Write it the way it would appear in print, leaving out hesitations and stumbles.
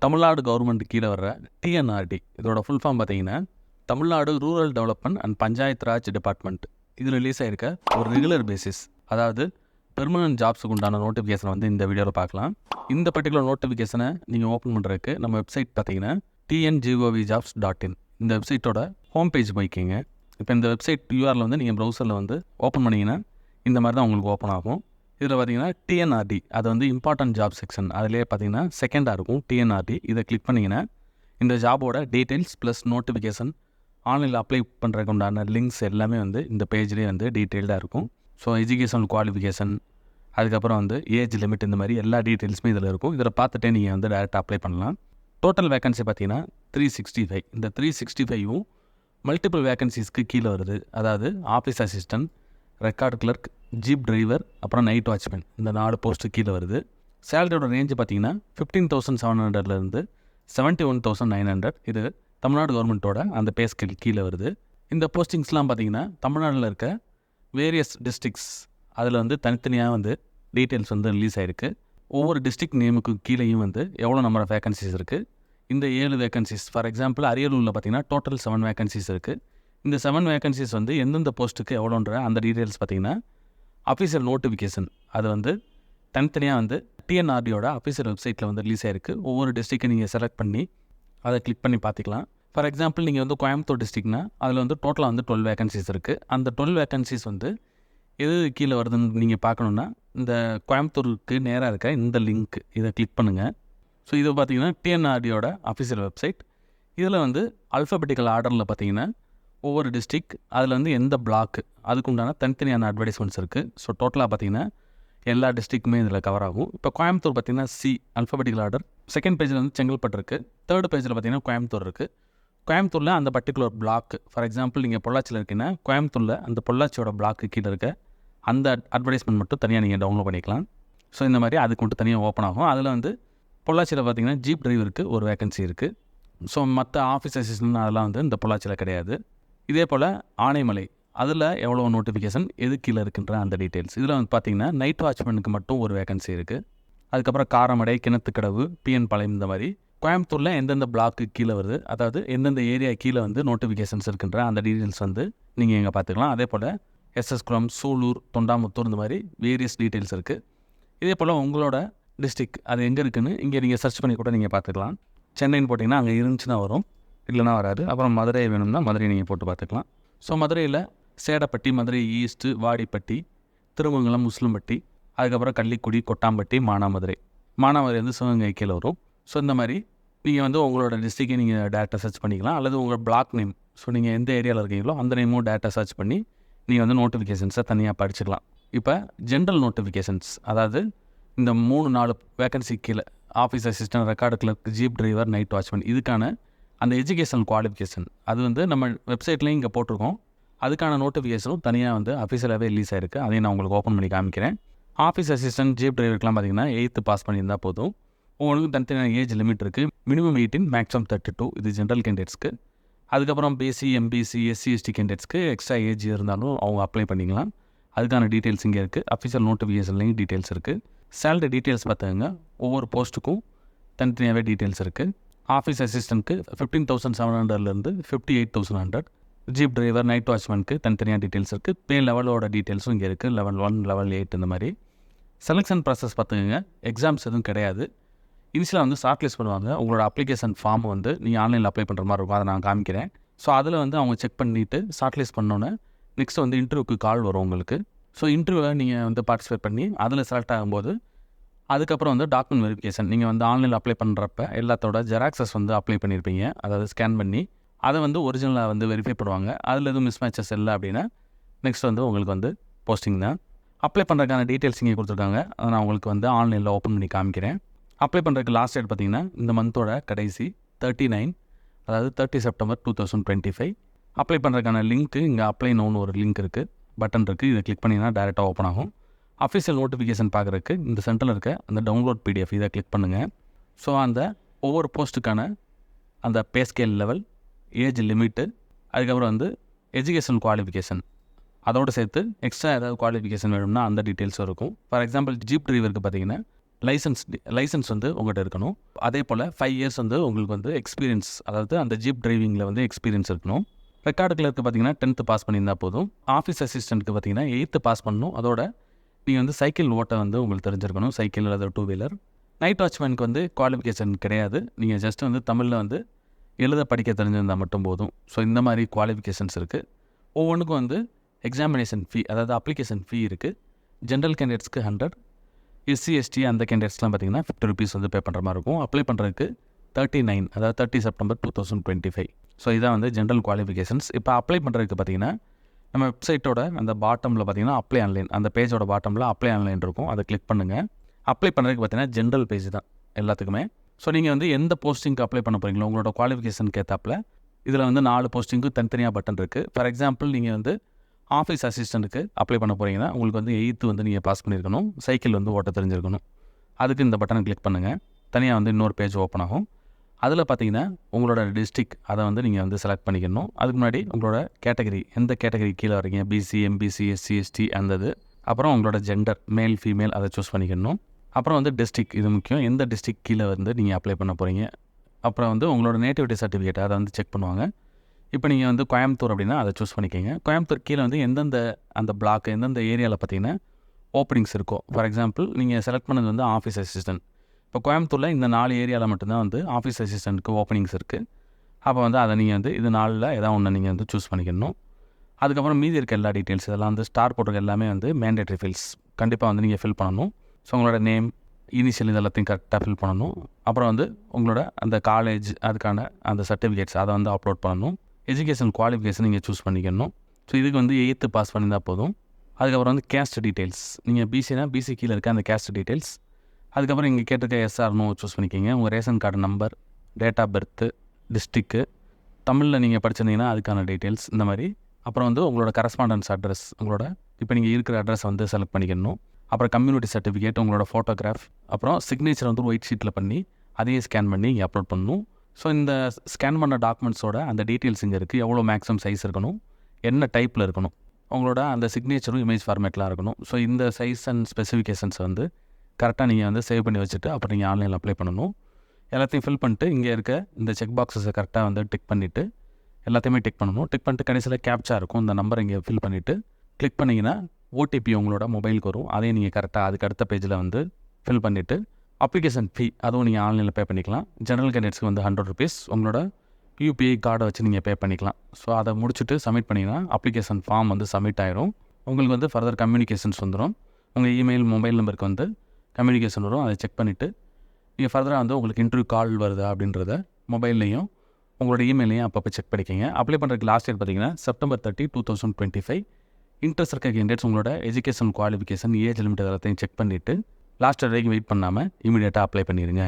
Tamil Nadu government கீழே வர்ற TNRD இதோட ஃபுல் ஃபார்ம் பார்த்தீங்கன்னா Tamil Nadu rural development and panchayat Raj department. இது ரிலீஸ் ஆகிருக்க ஒரு ரெகுலர் பேசிஸ், அதாவது பெர்மனன்ட் ஜாப்ஸுக்கு உண்டான நோட்டிஃபிகேஷனை வந்து இந்த வீடியோவில் பார்க்கலாம். இந்த பர்டிகுலர் நோட்டிஃபிகேஷனை நீங்கள் ஓப்பன் பண்ணுறதுக்கு நம்ம வெப்சைட் பார்த்தீங்கன்னா tngovjobs.in. இந்த வெப்சைட்டோட ஹோம் பேஜ் போய்க்கிங்க. இப்போ இந்த வெப்சைட் யூஆரில் வந்து நீங்கள் ப்ரௌசரில் வந்து ஓப்பன் பண்ணிங்கன்னா இந்த மாதிரி தான் உங்களுக்கு ஓப்பன் ஆகும். இதில் பார்த்தீங்கன்னா டிஎன்ஆர்டி, அது வந்து இம்பார்ட்டன்ட் ஜாப் செக்ஷன், அதிலே பார்த்தீங்கன்னா செகண்டாக இருக்கும் டிஎன்ஆர்டி. இதை கிளிக் பண்ணிங்கன்னா இந்த ஜாபோட டீட்டெயில்ஸ் ப்ளஸ் நோட்டிஃபிகேஷன், ஆன்லைனில் அப்ளை பண்ணுறதுக்கு உண்டான லிங்க்ஸ் எல்லாமே வந்து இந்த பேஜ்லேயே வந்து டீட்டெயில்டாக இருக்கும். ஸோ எஜுகேஷன் குவாலிஃபிகேஷன், அதுக்கப்புறம் வந்து ஏஜ் லிமிட், இந்த மாதிரி எல்லா டீட்டெயில்ஸுமே இதில் இருக்கும். இதில் பார்த்துட்டே நீங்கள் வந்து டேரெக்டாக அப்ளை பண்ணலாம். டோட்டல் வேகன்சி பார்த்தீங்கன்னா 365. இந்த 365வும் மல்டிபிள் வேகன்சிஸ்க்கு கீழே வருது. அதாவது office assistant, record clerk, jeep driver, அப்புறம் நைட் வாட்ச்மேன், இந்த 4 போஸ்ட்டு கீழே வருது. சேலரியோட ரேஞ்சு பார்த்தீங்கன்னா 15,700லேருந்து 71,900. இது தமிழ்நாடு கவர்மெண்ட்டோட அந்த பே ஸ்கேல் கீழே வருது. இந்த போஸ்டிங்ஸ்லாம் பார்த்தீங்கன்னா தமிழ்நாட்டில் இருக்க வேரியஸ் டிஸ்ட்ரிக்ஸ், அதில் வந்து தனித்தனியாக வந்து டீட்டெயில்ஸ் வந்து ரிலீஸ் ஆகிருக்கு. ஒவ்வொரு டிஸ்ட்ரிக்ட் நேமுக்கு கீழேயும் வந்து எவ்வளோ நம்பர் ஆஃப் வேகன்சிஸ் இருக்குது. இந்த 7 வேகன்சிஸ், ஃபார் எக்ஸாம்பிள் அரியலூரில் பார்த்தீங்கன்னா டோட்டல் 7 வேகன்சிஸ் இருக்குது. இந்த 7 வேகன்சிஸ் வந்து எந்தெந்த போஸ்ட்டுக்கு எவ்வளோன்ற அந்த டீட்டெயில்ஸ் பார்த்தீங்கன்னா அஃபீஷியல் நோட்டிஃபிகேஷன், அது வந்து தனித்தனியாக வந்து டிஎன்ஆர்டியோட அஃபீஷியல் வெப்சைட்டில் வந்து ரிலீஸ் ஆகிருக்கு. ஒவ்வொரு டிஸ்ட்ரிக்டை நீங்கள் செலக்ட் பண்ணி அதை கிளிக் பண்ணி பார்த்துக்கலாம். ஃபார் எக்ஸாம்பிள் நீங்கள் வந்து கோயம்புத்தூர் டிஸ்ட்ரிக்ட்னா அதில் வந்து டோட்டலாக வந்து 12 வேகன்சிஸ் இருக்குது. அந்த 12 வேகன்சிஸ் வந்து எது கீழே வருதுன்னு நீங்கள் பார்க்கணுன்னா இந்த கோயம்புத்தூருக்கு நேராக இருக்க இந்த லிங்க், இதை கிளிக் பண்ணுங்கள். ஸோ இது பார்த்தீங்கன்னா டிஎன்ஆர்டியோட அஃபீஷியல் வெப்சைட். இதில் வந்து அல்ஃபபெட்டிக்கல் ஆர்டரில் பார்த்தீங்கன்னா ஒவ்வொரு டிஸ்ட்ரிக், அதில் வந்து எந்த பிளாக்கு, அதுக்குண்டான தனித்தனியான அட்வர்டைஸ்மெண்ட்ஸ் இருக்குது. ஸோ டோட்டலாக பார்த்தீங்கன்னா எல்லா டிஸ்ட்ரிக்குமே இதில் கவர் ஆகும். இப்போ கோயம்புத்தூர் பார்த்தீங்கன்னா சி அல்ஃபபெட்டிக்கல் ஆர்டர், செகண்ட் பேஜில் வந்து செங்கல்பட்டு இருக்குது, தேர்ட் பேஜில் பார்த்தீங்கன்னா கோயம்புத்தூர் இருக்குது. கோயம்புத்தூரில் அந்த பர்டிகுலர் பிளாக், ஃபார் எக்ஸாம்பிள் நீங்கள் பொள்ளாச்சியில் இருக்கீங்கன்னா கோயம்புத்தூரில் அந்த பொள்ளாச்சியோட பிளாக்கு கீழே இருக்க அந்த அட்வர்டைஸ்மெண்ட் மட்டும் தனியாக நீங்கள் டவுன்லோட் பண்ணிக்கலாம். ஸோ இந்த மாதிரி அதுக்கு மட்டும் தனியாக ஓப்பன் ஆகும். அதில் வந்து பொள்ளாச்சியில் பார்த்தீங்கன்னா ஜீப் டிரைவருக்கு ஒரு வேகன்சி இருக்குது. ஸோ மற்ற ஆஃபீஸ் அசிஸ்டன்ட் அதெல்லாம் வந்து இந்த பொள்ளாச்சியில் கிடையாது. இதே போல் ஆனைமலை, அதில் எவ்வளோ நோட்டிஃபிகேஷன், எது கீழே இருக்குன்ற அந்த டீட்டெயில்ஸ். இதில் வந்து பார்த்திங்கன்னா நைட் வாட்ச்மேனுக்கு மட்டும் ஒரு வேகன்சி இருக்குது. அதுக்கப்புறம் காரமடை, கிணத்துக்கடவு, பிஎன் பாளையம், இந்த மாதிரி கோயம்புத்தூரில் எந்தெந்த பிளாக்கு கீழே வருது, அதாவது எந்தெந்த ஏரியா கீழே வந்து நோட்டிஃபிகேஷன்ஸ் இருக்குன்ற அந்த டீட்டெயில்ஸ் வந்து நீங்கள் இங்கே பார்த்துக்கலாம். அதே போல் எஸ்எஸ்குளம், சூலூர், தொண்டாமுத்தூர், இந்த மாதிரி வேரியஸ் டீட்டெயில்ஸ் இருக்குது. இதே போல் உங்களோட டிஸ்ட்ரிக் அது எங்கே இருக்குதுன்னு இங்கே நீங்கள் சர்ச் பண்ணி கூட நீங்கள் பார்த்துக்கலாம். சென்னைன்னு போட்டிங்கன்னா அங்கே இருந்துச்சுன்னா வரும், இல்லைனா வராது. அப்புறம் மதுரை வேணும்னா மதுரை நீங்கள் போட்டு பார்த்துக்கலாம். ஸோ மதுரையில் சேடப்பட்டி, மதுரை ஈஸ்ட்டு, வாடிப்பட்டி, திருமங்கலம், முஸ்லிம்பட்டி, அதுக்கப்புறம் கள்ளிக்குடி, கொட்டாம்பட்டி, மானாமதுரை வந்து சிவகங்கை கீழே வரும். ஸோ இந்த மாதிரி நீங்கள் வந்து உங்களோட டிஸ்ட்ரிக்கை நீங்கள் டேட்டா சர்ச் பண்ணிக்கலாம். அல்லது உங்கள் பிளாக் நேம், ஸோ நீங்கள் எந்த ஏரியாவில் இருக்கீங்களோ அந்த நேமும் டேட்டா சர்ச் பண்ணி நீங்கள் வந்து நோட்டிஃபிகேஷன்ஸை தனியாக படிச்சுக்கலாம். இப்போ ஜென்ரல் நோட்டிஃபிகேஷன்ஸ், அதாவது இந்த 3-4 வேகன்சி கீழே office assistant, record clerk, jeep driver, night watchman, இதுக்கான அந்த எஜுகேஷன் குவாலிஃபிகேஷன் அது வந்து நம்ம வெப்சைட்லேயும் இங்கே போட்டிருக்கோம். அதுக்கான நோட்டிஃபிகேஷனும் தனியாக வந்து அஃபீஷியலாகவே ரிலீஸ் ஆகிருக்கு. அதையும் நான் உங்களுக்கு ஓப்பன் பண்ணி காமிக்கிறேன். ஆஃபீஸ் அசிஸ்டன்ட், ஜீப் டிரைவருக்குலாம் பார்த்தீங்கன்னா 8th பாஸ் பண்ணியிருந்தால் போதும். உங்களுக்கு தனித்தனியான ஏஜ் லிமிட் இருக்குது. Minimum 18, maximum 32. இது ஜென்ரல் கேண்டிடேட்ஸ்க்கு. அதுக்கப்புறம் பிசி, எம்பிசி, எஸ்சி, எஸ்டி கேண்டிடேட்ஸ்க்கு எக்ஸ்ட்ரா ஏஜ் இருந்தாலும் அவங்க அப்ளை பண்ணிக்கலாம். அதுக்கான டீட்டெயில்ஸ் இங்கே இருக்குது. அஃபீஷியல் நோட்டிஃபிகேஷன்லேயும் டீட்டெயில்ஸ் இருக்குது. சேலரி டீட்டெயில்ஸ் பார்த்துங்க, ஒவ்வொரு போஸ்ட்டுக்கும் தனித்தனியாகவே டீட்டெயில்ஸ் இருக்குது. ஆஃபீஸ் அசிஸ்டன்ட்க்கு 15,700லேருந்து 58,100. ஜீப் டிரைவர், நைட் வாட்ச்மேனுக்கு தனித்தனியாக டீட்டெயில்ஸ் இருக்குது. பே லெவலோட டீட்டெயில்ஸும் இங்கே இருக்குது. லெவல் 1, லெவல் 8, இந்த மாதிரி. செலெக்ஷன் ப்ராசஸ் பார்த்துக்கோங்க, எக்ஸாம்ஸ் எதுவும் கிடையாது. இனிஷியலாக வந்து ஷார்ட் லிஸ்ட் பண்ணுவாங்க. உங்களோட அப்ளிகேஷன் ஃபார்ம் வந்து நீங்கள் ஆன்லைனில் அப்ளை பண்ணுற மாதிரி இருக்கும், அதை நான் காமிக்கிறேன். ஸோ அதில் வந்து அவங்க செக் பண்ணிவிட்டு ஷார்ட் லிஸ்ட் பண்ணோன்னே நெக்ஸ்ட் வந்து இன்டர்வியூக்கு கால் வரும் உங்களுக்கு. ஸோ இன்டர்வியூவை நீங்கள் வந்து பார்ட்டிசிபேட் பண்ணி அதில் செலக்ட் ஆகும்போது அதுக்கப்புறம் வந்து டாக்குமெண்ட் வெரிஃபிகேஷன், நீங்கள் வந்து ஆன்லைனில் அப்ளை பண்ணுறப்ப எல்லாத்தோட ஜெராக்ஸஸ் வந்து அப்ளை பண்ணியிருப்பீங்க, அதாவது ஸ்கேன் பண்ணி அதை வந்து ஒரிஜினலாக வந்து வெரிஃபை பண்ணுவாங்க. அதில் எதுவும் மிஸ் மேட்சஸ் இல்லை அப்படின்னா நெக்ஸ்ட் வந்து உங்களுக்கு வந்து போஸ்டிங் தான். அப்ளை பண்ணுறதுக்கான டீட்டெயில்ஸ் இங்கே கொடுத்துருக்காங்க. அதை நான் உங்களுக்கு வந்து ஆன்லைனில் ஓப்பன் பண்ணி காமிக்கிறேன். அப்ளை பண்ணுறதுக்கு லாஸ்ட் டேட் பார்த்திங்கன்னா இந்த மந்தோட கடைசி 39, அதாவது 30 செப்டம்பர் 2025. அப்ளை பண்ணுறதுக்கான லிங்க்கு இங்கே அப்ளை நோன்னு ஒரு லிங்க் இருக்குது, பட்டன் இருக்குது. இதை கிளிக் பண்ணிங்கன்னா டேரெக்டாக ஓப்பன் ஆகும். அஃபீஷியல் நோட்டிஃபிகேஷன் பார்க்குறதுக்கு இந்த சென்டரில் இருக்க அந்த டவுன்லோட் பிடிஎஃப் இதை கிளிக் பண்ணுங்கள். ஸோ அந்த ஒவ்வொரு போஸ்ட்டுக்கான அந்த pay scale level, age limit, அதுக்கப்புறம் வந்து எஜுகேஷன் குவாலிஃபிகேஷன், அதோடு சேர்த்து எக்ஸ்ட்ரா ஏதாவது குவாலிஃபிகேஷன் வேணும்னா அந்த டீட்டெயில்ஸும் இருக்கும். ஃபார் எக்ஸாம்பிள் ஜீப் டிரைவருக்கு பார்த்தீங்கன்னா லைசன்ஸ் வந்து உங்கள்கிட்ட இருக்கணும். அதே போல் 5 இயர்ஸ் வந்து உங்களுக்கு வந்து எக்ஸ்பீரியன்ஸ், அதாவது அந்த ஜீப் டிரைவிங்கில் வந்து எக்ஸ்பீரியன்ஸ் இருக்கணும். ரெக்கார்டு கிளர்க்கு பார்த்தீங்கன்னா 10th பாஸ் பண்ணியிருந்தால் போதும். ஆஃபீஸ் அசிஸ்டண்ட்டுக்கு பார்த்தீங்கன்னா 8th பாஸ் பண்ணணும். அதோட நீங்கள் வந்து சைக்கிள் ஓட்ட வந்து உங்களுக்கு தெரிஞ்சிருக்கணும், சைக்கிள் அல்லது 2 வீலர். நைட் வாட்ச்மேனுக்கு வந்து குவாலிஃபிகேஷன் கிடையாது. நீங்கள் ஜஸ்ட் வந்து தமிழில் வந்து எழுத படிக்க தெரிஞ்சிருந்தால் மட்டும் போதும். ஸோ இந்த மாதிரி குவாலிஃபிகேஷன்ஸ் இருக்குது. ஒவ்வொன்றுக்கும் வந்து எக்ஸாமினேஷன் ஃபீ, அதாவது அப்ளிகேஷன் ஃபீ இருக்குது. ஜென்ரல் கேண்டிடேட்ஸ்க்கு 100, எஸ்சி எஸ்டி அந்த கேண்டிடேட்ஸ்லாம் பார்த்தீங்கன்னா 50 ருபீஸ் வந்து பே பண்ணுற மாதிரி இருக்கும். அப்ளை பண்ணுறதுக்கு 39, அதாவது 30 செப்டம்பர் 2025. ஸோ இதான் வந்து ஜென்ரல் குவாலிஃபிகேஷன்ஸ். இப்போ அப்ளை பண்ணுறதுக்கு பார்த்தீங்கன்னா நம்ம வெப்சைட்டோட அந்த பாட்டமில் பார்த்தீங்கன்னா அப்ளை ஆன்லைன், அந்த பேஜோட பாட்டமில் அப்ளை ஆன்லைன் இருக்கும். அதை கிளிக் பண்ணுங்கள். அப்ளை பண்ணுறதுக்கு பார்த்தீங்கன்னா ஜென்ரல் பேஜ் தான் எல்லாத்துக்குமே. ஸோ நீங்கள் வந்து எந்த போஸ்டிங்க்கு அப்ளை பண்ண போகிறீங்களோ உங்களோட குவாலிஃபிகேஷனுக்கு ஏற்றாப்புல இதில் வந்து 4 போஸ்டிங்க்கு தனித்தனியாக பட்டன் இருக்குது. ஃபார் எக்ஸாம்பிள் நீங்கள் வந்து ஆஃபீஸ் அசிஸ்டண்ட்டுக்கு அப்ளை பண்ண போகிறீங்கன்னா உங்களுக்கு வந்து 8th வந்து நீங்கள் பாஸ் பண்ணியிருக்கணும், சைக்கிள் வந்து ஓட்ட தெரிஞ்சிருக்கணும். அதுக்கு இந்த பட்டனை கிளிக் பண்ணுங்கள். தனியாக வந்து இன்னொரு பேஜ் ஓப்பன் ஆகும். அதில் பார்த்தீங்கன்னா உங்களோட டிஸ்ட்ரிக்ட் அதை வந்து நீங்கள் வந்து செலக்ட் பண்ணிக்கணும். அதுக்கு முன்னாடி உங்களோட கேட்டகரி, எந்த கேட்டகரி கீழே வரீங்க, பிசி, எம்பிசி, எஸ்சி, எஸ்டி அந்தது. அப்புறம் உங்களோட ஜெண்டர், மேல் ஃபீமேல் அதை சூஸ் பண்ணிக்கணும். அப்புறம் வந்து டிஸ்ட்ரிக்ட், இது முக்கியம், எந்த டிஸ்ட்ரிக்ட் கீழே வந்து நீங்கள் அப்ளை பண்ண போகிறீங்க. அப்புறம் வந்து உங்களோட நேட்டிவிட்டி சர்டிஃபிகேட் அதை வந்து செக் பண்ணுவாங்க. இப்போ நீங்கள் வந்து கோயம்புத்தூர் அப்படின்னா அதை சூஸ் பண்ணிக்கோங்க. கோயம்புத்தூர் கீழே வந்து எந்தெந்த அந்த பிளாக், எந்தெந்த ஏரியாவில் பார்த்தீங்கன்னா ஓப்பனிங்ஸ் இருக்கும். ஃபார் எக்ஸாம்பிள் நீங்கள் செலக்ட் பண்ணது வந்து ஆஃபீஸ் அசிஸ்டன்ட். இப்போ கோயம்புத்தூரில் இந்த 4 ஏரியாவில் மட்டும்தான் வந்து ஆஃபீஸ் அசிஸ்டண்ட்டுக்கு ஓப்பனிங்ஸ் இருக்குது. அப்போ வந்து அதை நீங்கள் வந்து இது 4ல் ஏதாவது ஒன்று நீங்கள் வந்து சூஸ் பண்ணிக்கணும். அதுக்கப்புறம் மீதி இருக்க எல்லா டீட்டெயில்ஸ் இதெல்லாம் வந்து ஸ்டார் போட்டிருக்க எல்லாமே வந்து மேண்டேட்ரி ஃபில்ஸ் கண்டிப்பாக வந்து நீங்கள் ஃபில் பண்ணணும். ஸோ உங்களோட நேம், இனிஷியல் இது எல்லாத்தையும் கரெக்டாக ஃபில் பண்ணணும். அப்புறம் வந்து உங்களோட அந்த காலேஜ் அதுக்கான அந்த சர்டிஃபிகேட்ஸ் அதை வந்து அப்லோட் பண்ணணும். எஜுகேஷன் குவாலிஃபிகேஷன் நீங்கள் சூஸ் பண்ணிக்கணும். ஸோ இதுக்கு வந்து 8th பாஸ் பண்ணியிருந்தால் போதும். அதுக்கப்புறம் வந்து கேஸ்ட் டீட்டெயில்ஸ், நீங்கள் பிசினா பிசி கீழே இருக்க அந்த கேஸ்ட் டீட்டெயில்ஸ். அதுக்கப்புறம் இங்கே கேட்டிருக்க எஸ்ஆர்னோ சூஸ் பண்ணிக்கிங்க. உங்கள் ration card number, date of birth, district, தமிழில் நீங்கள் படிச்சிருந்தீங்கன்னா அதுக்கான டீட்டெயில்ஸ் இந்த மாதிரி. அப்புறம் வந்து உங்களோட கரஸ்பாண்டன்ஸ் அட்ரஸ், உங்களோட இப்போ நீங்கள் இருக்கிற அட்ரஸ் வந்து செலக்ட் பண்ணிக்கணும். அப்புறம் கம்யூனிட்டி சர்டிஃபிகேட், உங்களோட ஃபோட்டோகிராஃப், அப்புறம் சிக்னேச்சர் வந்து ஒயிட் ஷீட்டில் பண்ணி அதையே ஸ்கேன் பண்ணி இங்கே அப்லோட் பண்ணணும். ஸோ இந்த ஸ்கேன் பண்ண டாக்குமெண்ட்ஸோட அந்த டீட்டெயில்ஸ் இங்கே இருக்குது. எவ்வளோ மேக்ஸிமம் சைஸ் இருக்கணும், என்ன டைப்பில் இருக்கணும், உங்களோட அந்த சிக்னேச்சரும் இமேஜ் ஃபார்மேட்லாம் இருக்கணும். ஸோ இந்த சைஸ் அண்ட் ஸ்பெசிஃபிகேஷன்ஸ் வந்து கரெக்டாக நீங்கள் வந்து சேவ் பண்ணி வச்சுட்டு அப்புறம் நீங்கள் ஆன்லைனில் அப்ளை பண்ணணும். எல்லாத்தையும் ஃபில் பண்ணிட்டு இங்கே இருக்க இந்த செக் பாக்ஸஸை கரெக்டாக வந்து டிக் பண்ணிவிட்டு எல்லாத்தையுமே டிக் பண்ணணும். டிக் பண்ணிட்டு கடைசியில் கேப்ச்சா இருக்கும், இந்த நம்பர் இங்கே ஃபில் பண்ணிவிட்டு கிளிக் பண்ணிங்கன்னா ஓடிபி உங்களோட மொபைலுக்கு வரும். அதையும் நீங்கள் கரெக்டாக அதுக்கு அடுத்த பேஜில் வந்து ஃபில் பண்ணிவிட்டு அப்ளிகேஷன் ஃபீ அதுவும் நீங்கள் ஆன்லைனில் பே பண்ணிக்கலாம். ஜெனரல் கேண்டிடேட்ஸ்க்கு வந்து 100 ருபீஸ் உங்களோட யூபிஐ கார்டை வச்சு நீங்கள் பே பண்ணிக்கலாம். ஸோ அதை முடிச்சுட்டு சப்மிட் பண்ணிங்கன்னா அப்ளிகேஷன் ஃபார்ம் வந்து சப்மிட் ஆயிரும். உங்களுக்கு வந்து ஃபர்தர் கம்யூனிகேஷன்ஸ் வந்துடும். உங்கள் இமெயில், மொபைல் நம்பருக்கு வந்து கம்யூனிகேஷன் வரும். அதை செக் பண்ணிவிட்டு நீங்கள் ஃபர்தராக வந்து உங்களுக்கு இன்டர்வியூ கால் வருதா அப்படின்றத மொபைல்லையும் உங்களோட இமெயிலையும் அப்பப்போ செக் பண்ணிக்கோங்க. அப்ளை பண்ணுறதுக்கு லாஸ்ட் டேட் பார்த்தீங்கன்னா September 30, 2025. இன்ட்ரெஸ்ட் இருக்க கேண்டிடேட்ஸ் உங்களோட எஜுகேஷன் குவாலிஃபிகேஷன், ஏஜ் லிமிட் எல்லாத்தையும் செக் பண்ணிவிட்டு லாஸ்ட் டேட் வரைக்கும் வெயிட் பண்ணாமல் இமீடியட்டாக அப்ளை பண்ணிடுங்க.